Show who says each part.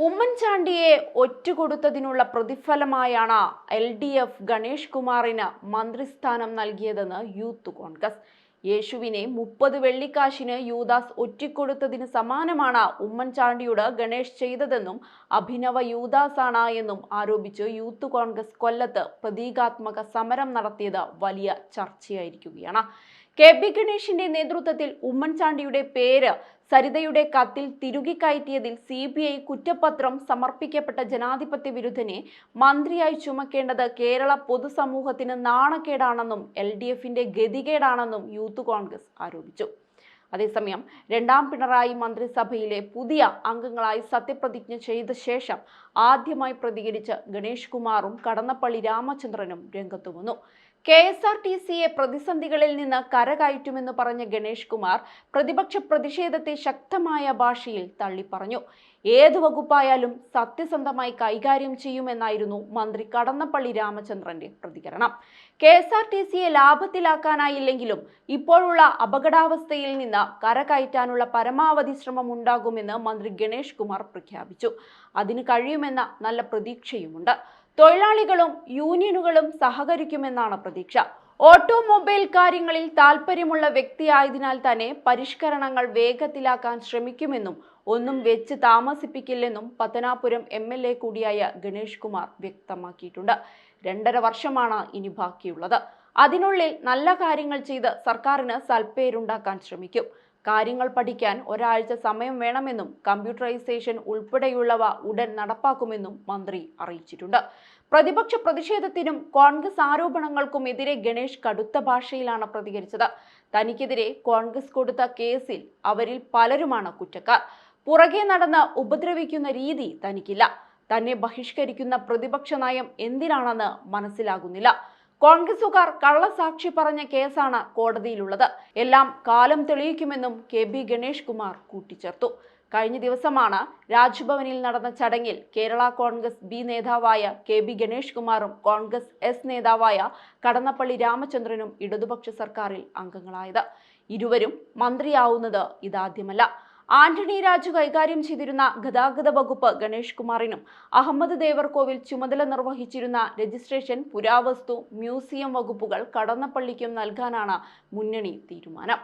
Speaker 1: ഉമ്മൻചാണ്ടിയെ ഒറ്റുകൊടുത്തതിനുള്ള പ്രതിഫലമായാണ് LDF ഗണേഷ് കുമാറിന് മന്ത്രിസ്ഥാനം നൽകിയതെന്ന് യൂത്ത് കോൺഗ്രസ്. യേശുവിനെ 30 വെള്ളിക്കാശിന് യൂദാസ് ഒറ്റിക്കൊടുത്തതിന് സമാനമാണ് ഉമ്മൻചാണ്ടിയോട് ഗണേഷ് ചെയ്തതെന്നും അഭിനവ യൂദാസാണ് എന്നും ആരോപിച്ച് യൂത്ത് കോൺഗ്രസ് കൊല്ലത്ത് പ്രതീകാത്മക സമരം നടത്തിയത് വലിയ ചർച്ചയായിരിക്കുകയാണ്. KB ഗണേഷിന്റെ നേതൃത്വത്തിൽ ഉമ്മൻചാണ്ടിയുടെ പേര് സരിതയുടെ കത്തിൽ തിരുകിക്കയറ്റിയതിൽ CBI കുറ്റപത്രം സമർപ്പിക്കപ്പെട്ട ജനാധിപത്യ വിരുദ്ധനെ മന്ത്രിയായി ചുമക്കേണ്ടത് കേരള പൊതുസമൂഹത്തിന് നാണക്കേടാണെന്നും LDFന്റെ ഗതികേടാണെന്നും യൂത്ത് കോൺഗ്രസ് ആരോപിച്ചു. അതേസമയം രണ്ടാം പിണറായി മന്ത്രിസഭയിലെ പുതിയ അംഗങ്ങളായി സത്യപ്രതിജ്ഞ ചെയ്ത ശേഷം ആദ്യമായി പ്രതികരിച്ച് ഗണേഷ് കുമാറും കടന്നപ്പള്ളി രാമചന്ദ്രനും രംഗത്തു വന്നു. KSRTCയെ പ്രതിസന്ധികളിൽ നിന്ന് കരകയറ്റുമെന്ന് പറഞ്ഞ ഗണേഷ് കുമാർ പ്രതിപക്ഷ പ്രതിഷേധത്തെ ശക്തമായ ഭാഷയിൽ തള്ളിപ്പറഞ്ഞു. ഏത് വകുപ്പായാലും സത്യസന്ധമായി കൈകാര്യം ചെയ്യുമെന്നായിരുന്നു മന്ത്രി കടന്നപ്പള്ളി രാമചന്ദ്രന്റെ പ്രതികരണം. KSRTCയെ ലാഭത്തിലാക്കാനായില്ലെങ്കിലും ഇപ്പോഴുള്ള അപകടാവസ്ഥയിൽ നിന്ന് കരകയറ്റാനുള്ള പരമാവധി ശ്രമം ഉണ്ടാകുമെന്ന് മന്ത്രി ഗണേഷ് കുമാർ പ്രഖ്യാപിച്ചു. അതിന് കഴിയുമെന്ന നല്ല പ്രതീക്ഷയുമുണ്ട്. തൊഴിലാളികളും യൂണിയനുകളും സഹകരിക്കുമെന്നാണ് പ്രതീക്ഷ. ഓട്ടോമൊബൈൽ കാര്യങ്ങളിൽ താൽപ്പര്യമുള്ള വ്യക്തിയായതിനാൽ തന്നെ പരിഷ്കരണങ്ങൾ വേഗത്തിലാക്കാൻ ശ്രമിക്കുമെന്നും ഒന്നും വെച്ച് താമസിപ്പിക്കില്ലെന്നും പത്തനാപുരം MLA കൂടിയായ ഗണേഷ് കുമാർ വ്യക്തമാക്കിയിട്ടുണ്ട്. 2.5 വർഷമാണ് ഇനി ബാക്കിയുള്ളത്. അതിനുള്ളിൽ നല്ല കാര്യങ്ങൾ ചെയ്ത് സർക്കാരിന് സൽപ്പേരുണ്ടാക്കാൻ ശ്രമിക്കും. കാര്യങ്ങൾ പഠിക്കാൻ ഒരാഴ്ച സമയം വേണമെന്നും കമ്പ്യൂട്ടറൈസേഷൻ ഉൾപ്പെടെയുള്ളവ ഉടൻ നടപ്പാക്കുമെന്നും മന്ത്രി അറിയിച്ചിട്ടുണ്ട്. പ്രതിപക്ഷ പ്രതിഷേധത്തിനും കോൺഗ്രസ് ആരോപണങ്ങൾക്കുമെതിരെ ഗണേഷ് കടുത്ത ഭാഷയിലാണ് പ്രതികരിച്ചത്. തനിക്കെതിരെ കോൺഗ്രസ് കൊടുത്ത കേസിൽ അവരിൽ പലരുമാണ് കുറ്റക്കാർ. പുറകെ നടന്ന് ഉപദ്രവിക്കുന്ന രീതി തനിക്കില്ല. തന്നെ ബഹിഷ്കരിക്കുന്ന പ്രതിപക്ഷ നയം എന്തിനാണെന്ന് മനസ്സിലാകുന്നില്ല. കോൺഗ്രസുകാർ കള്ളസാക്ഷി പറഞ്ഞ കേസാണ് കോടതിയിലുള്ളത്. എല്ലാം കാലം തെളിയിക്കുമെന്നും KB ഗണേഷ് കുമാർ കൂട്ടിച്ചേർത്തു. കഴിഞ്ഞ ദിവസമാണ് രാജ്ഭവനിൽ നടന്ന ചടങ്ങിൽ കേരള കോൺഗ്രസ് B നേതാവായ KB ഗണേഷ് കുമാറും കോൺഗ്രസ് S നേതാവായ കടന്നപ്പള്ളി രാമചന്ദ്രനും ഇടതുപക്ഷ സർക്കാരിൽ അംഗങ്ങളായത്. ഇരുവരും മന്ത്രിയാവുന്നത് ഇതാദ്യമല്ല. ആന്റണി രാജു കൈകാര്യം ചെയ്തിരുന്ന ഗതാഗത വകുപ്പ് ഗണേഷ് കുമാറിനും അഹമ്മദ് ദേവർകോവിൽ ചുമതല നിർവഹിച്ചിരുന്ന രജിസ്ട്രേഷൻ, പുരാവസ്തു, മ്യൂസിയം വകുപ്പുകൾ കടന്നപ്പള്ളിക്കും നൽകാനാണ് മുന്നണി തീരുമാനം.